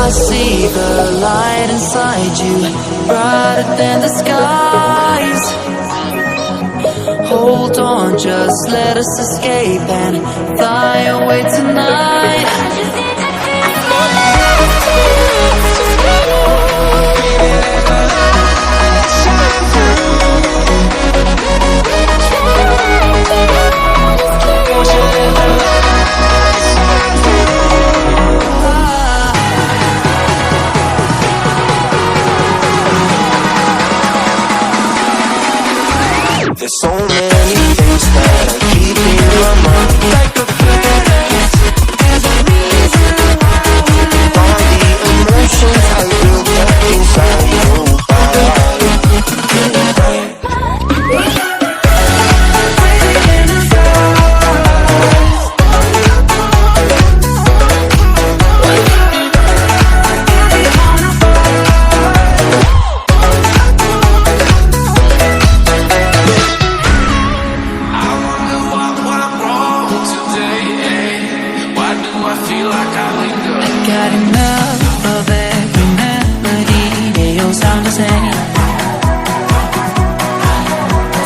I see the light inside you, brighter than the skies. Hold on, just let us escape and fly away tonight. There's so many things that I keep in my mind, like the feelings all the emotions I built up inside your Got enough of every melody, they all sound the same.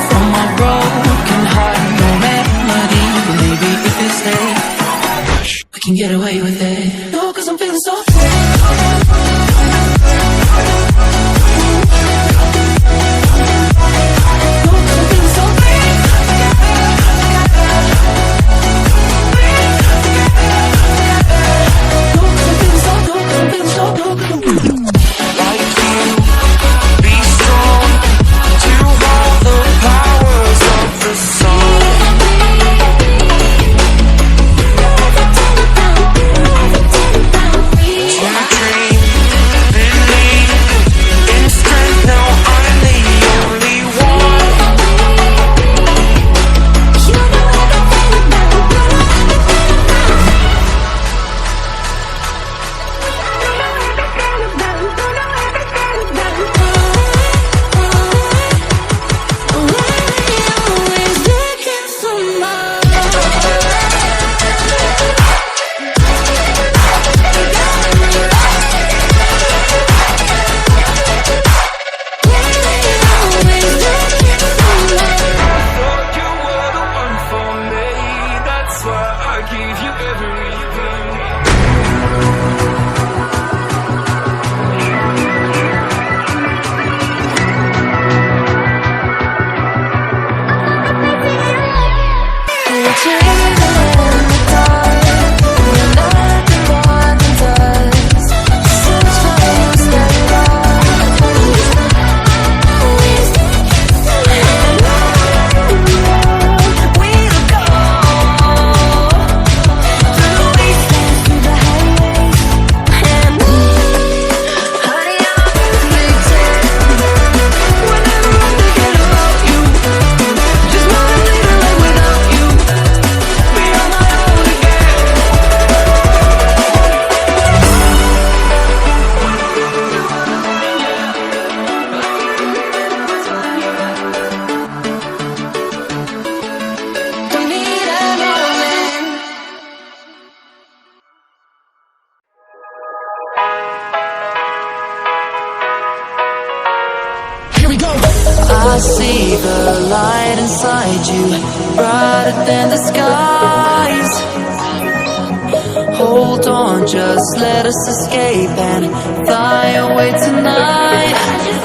From my broken heart, no remedy, but maybe if you stay, we can get away with it. No, 'cause I'm feeling so free. I see the light inside you, brighter than the skies. Hold on, just let us escape and fly away tonight.